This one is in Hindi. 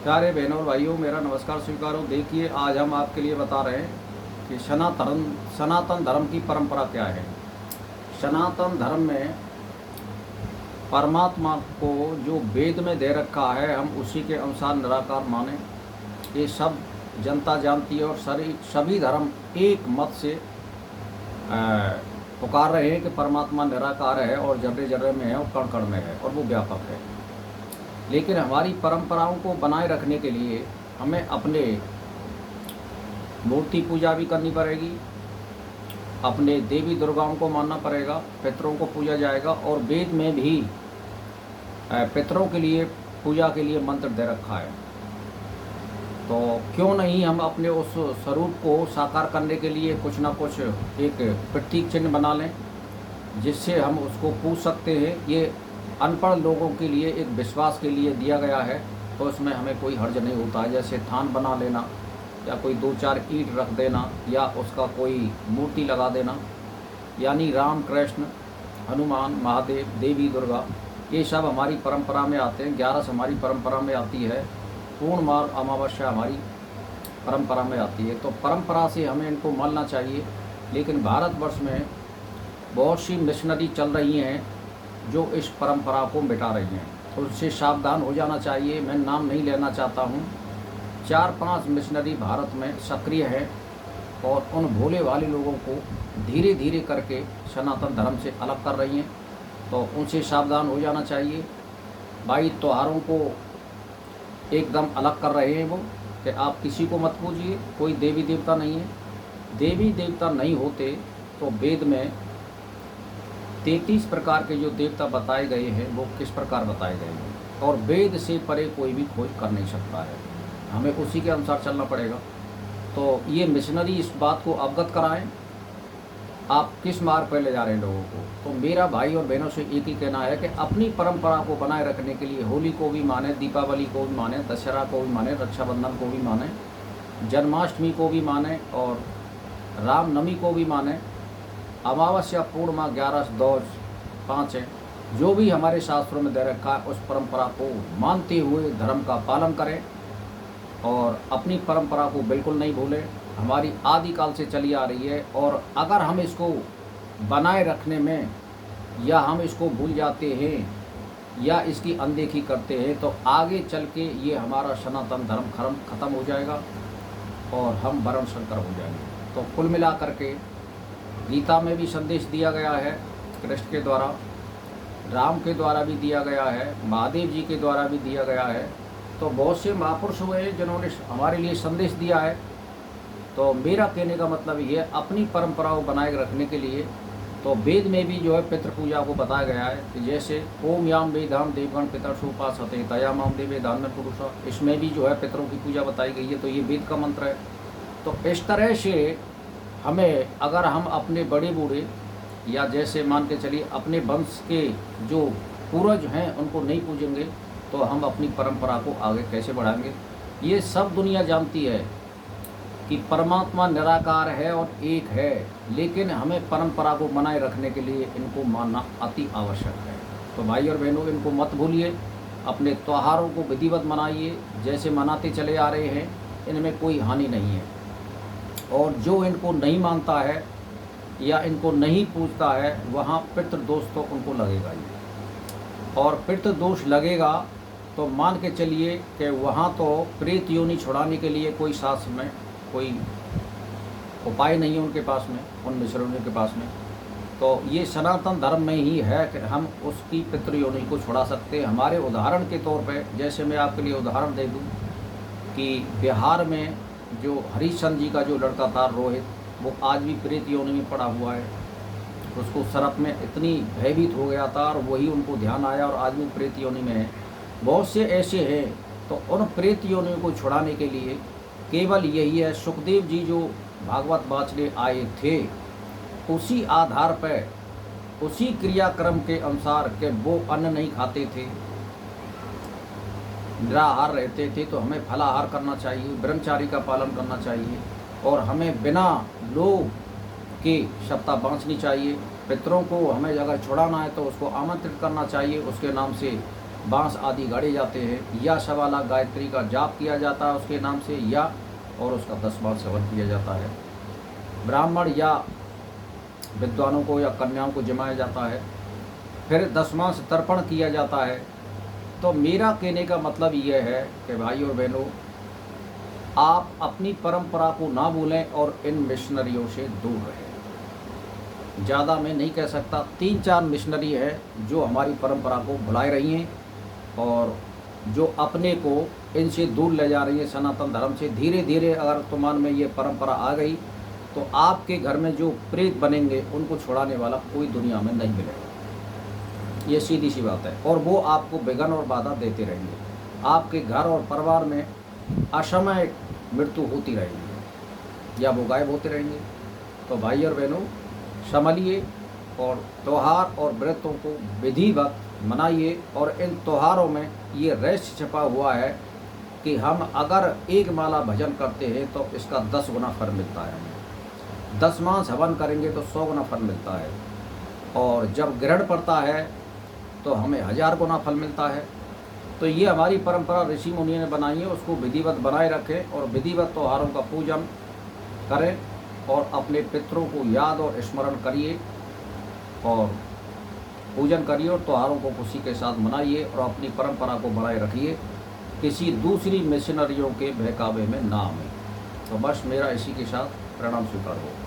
प्यारे बहनों और भाइयों, मेरा नमस्कार स्वीकारो। देखिए, आज हम आपके लिए बता रहे हैं कि सनातन धर्म की परंपरा क्या है। सनातन धर्म में परमात्मा को जो वेद में दे रखा है, हम उसी के अनुसार निराकार माने। ये सब जनता जानती है और सभी धर्म एक मत से पुकार रहे हैं कि परमात्मा निराकार है और जर्रे जर्रे में है और कण कण में है और वो व्यापक है। लेकिन हमारी परंपराओं को बनाए रखने के लिए हमें अपने मूर्ति पूजा भी करनी पड़ेगी, अपने देवी दुर्गाओं को मानना पड़ेगा, पितरों को पूजा जाएगा और वेद में भी पितरों के लिए पूजा के लिए मंत्र दे रखा है। तो क्यों नहीं हम अपने उस स्वरूप को साकार करने के लिए कुछ ना कुछ एक प्रतीक चिन्ह बना लें, जिससे हम उसको पूछ सकते हैं। ये अनपढ़ लोगों के लिए एक विश्वास के लिए दिया गया है, तो इसमें हमें कोई हर्ज नहीं होता है। जैसे थान बना लेना या कोई 2-4 ईंट रख देना या उसका कोई मूर्ति लगा देना, यानी राम कृष्ण हनुमान महादेव देवी दुर्गा ये सब हमारी परंपरा में आते हैं। 11 हमारी परंपरा में आती है, पूर्णमार अमावस्या हमारी परंपरा में आती है। तो परंपरा से हमें इनको मानना चाहिए। लेकिन भारतवर्ष में बहुत सी मिशनरी चल रही हैं जो इस परंपरा को मिटा रही हैं, तो उससे सावधान हो जाना चाहिए। मैं नाम नहीं लेना चाहता हूँ। 4-5 मिशनरी भारत में सक्रिय हैं और उन भोले भाले लोगों को धीरे धीरे करके सनातन धर्म से अलग कर रही हैं, तो उनसे सावधान हो जाना चाहिए। भाई, त्योहारों को एकदम अलग कर रहे हैं वो कि आप किसी को मत पूजिए, कोई देवी देवता नहीं है। देवी देवता नहीं होते तो वेद में 33 प्रकार के जो देवता बताए गए हैं वो किस प्रकार बताए गए हैं, और वेद से परे कोई भी खोज कर नहीं सकता है। हमें उसी के अनुसार चलना पड़ेगा। तो ये मिशनरी इस बात को अवगत कराएं, आप किस मार्ग पर ले जा रहे हैं लोगों को। तो मेरा भाई और बहनों से एक ही कहना है कि अपनी परंपरा को बनाए रखने के लिए होली को भी माने, दीपावली को भी माने, दशहरा को भी माने, रक्षाबंधन को भी माने, जन्माष्टमी को भी माने और रामनवमी को भी माने, अमावस्या पूर्णिमा 11 2 5 है, जो भी हमारे शास्त्रों में दे रखा है उस परंपरा को मानते हुए धर्म का पालन करें और अपनी परंपरा को बिल्कुल नहीं भूलें। हमारी आदिकाल से चली आ रही है, और अगर हम इसको बनाए रखने में या हम इसको भूल जाते हैं या इसकी अनदेखी करते हैं तो आगे चल के ये हमारा सनातन धर्म खत्म हो जाएगा और हम वर्ण शंकर हो जाएंगे। तो कुल मिला करके गीता में भी संदेश दिया गया है, कृष्ण के द्वारा, राम के द्वारा भी दिया गया है, महादेव जी के द्वारा भी दिया गया है। तो बहुत से महापुरुष हुए हैं जिन्होंने हमारे लिए संदेश दिया है। तो मेरा कहने का मतलब ये है, अपनी परंपरा को बनाए रखने के लिए तो वेद में भी जो है पितृ पूजा को बताया गया है कि जैसे ओम याम वेदाम देवगण पितर्षु उपासते तया माम देवे दान पुरुषा, इसमें भी जो है पितरों की पूजा बताई गई है। तो ये वेद का मंत्र है। तो इस तरह से हमें, अगर हम अपने बड़े बूढ़े या जैसे मान के चलिए अपने वंश के जो पूर्वज हैं उनको नहीं पूजेंगे तो हम अपनी परंपरा को आगे कैसे बढ़ाएंगे। ये सब दुनिया जानती है कि परमात्मा निराकार है और एक है, लेकिन हमें परंपरा को बनाए रखने के लिए इनको मानना अति आवश्यक है। तो भाई और बहनों, इनको मत भूलिए, अपने त्योहारों को विधिवत मनाइए जैसे मनाते चले आ रहे हैं, इनमें कोई हानि नहीं है। और जो इनको नहीं मानता है या इनको नहीं पूछता है, वहाँ पितृदोष तो उनको लगेगा ही, और पितृदोष लगेगा तो मान के चलिए कि वहाँ तो प्रेत योनि छुड़ाने के लिए कोई शास्त्र में कोई उपाय नहीं है उनके पास में, उन मिश्रणों के पास में। तो ये सनातन धर्म में ही है कि हम उसकी पितृ योनि को छुड़ा सकते हैं। हमारे उदाहरण के तौर पे, जैसे मैं आपके लिए उदाहरण दे दूँ कि बिहार में जो हरिश्चंद्र जी का जो लड़का था रोहित, वो आज भी प्रेत योनि में पड़ा हुआ है। उसको सर्प में इतनी भयभीत हो गया था और वही उनको ध्यान आया और आज भी प्रेत योनि में है। बहुत से ऐसे हैं। तो उन प्रेत योनियों को छुड़ाने के लिए केवल यही है, सुखदेव जी जो भागवत बाँचने आए थे, उसी आधार पर, उसी क्रियाक्रम के अनुसार कि वो अन्न नहीं खाते थे, निराहार रहते थे, तो हमें फलाहार करना चाहिए, ब्रह्मचारी का पालन करना चाहिए और हमें बिना लोभ के सप्ताह बाँचनी चाहिए। पितरों को हमें अगर छुड़ाना है तो उसको आमंत्रित करना चाहिए, उसके नाम से बांस आदि गाड़े जाते हैं, या 1.25 लाख गायत्री का जाप किया जाता है उसके नाम से, या और उसका 10 मास हवन किया जाता है। ब्राह्मण या विद्वानों को या कन्याओं को जमाया जाता है, फिर 10 मास तर्पण किया जाता है। तो मेरा कहने का मतलब यह है कि भाई और बहनों, आप अपनी परंपरा को ना भूलें और इन मिशनरियों से दूर रहें। ज़्यादा मैं नहीं कह सकता, 3-4 मिशनरी है जो हमारी परंपरा को भुला रही हैं और जो अपने को इनसे दूर ले जा रही है सनातन धर्म से। धीरे धीरे अगर तुम्हारे में ये परंपरा आ गई तो आपके घर में जो प्रेत बनेंगे उनको छुड़ाने वाला कोई दुनिया में नहीं मिलेगा। ये सीधी सी बात है। और वो आपको विघ्न और बाधा देते रहेंगे, आपके घर और परिवार में असमय मृत्यु होती रहेगी या वो गायब होते रहेंगे। तो भाई और बहनों, संभलिए और त्यौहार और व्रतों को विधिवत मनाइए। और इन त्योहारों में ये रहस्य छिपा हुआ है कि हम अगर 1 माला भजन करते हैं तो इसका 10 गुना फल मिलता है, 10 मास हवन करेंगे तो 100 गुना फल मिलता है, और जब ग्रहण पड़ता है तो हमें 1000 गुना फल मिलता है। तो ये हमारी परंपरा ऋषि मुनियों ने बनाई है, उसको विधिवत बनाए रखें और विधिवत त्योहारों का पूजन करें और अपने पितरों को याद और स्मरण करिए और पूजन करिए और त्योहारों को खुशी के साथ मनाइए और अपनी परंपरा को बनाए रखिए, किसी दूसरी मिशनरियों के बहकावे में ना आए। तो बस मेरा इसी के साथ प्रणाम स्वीकार हो।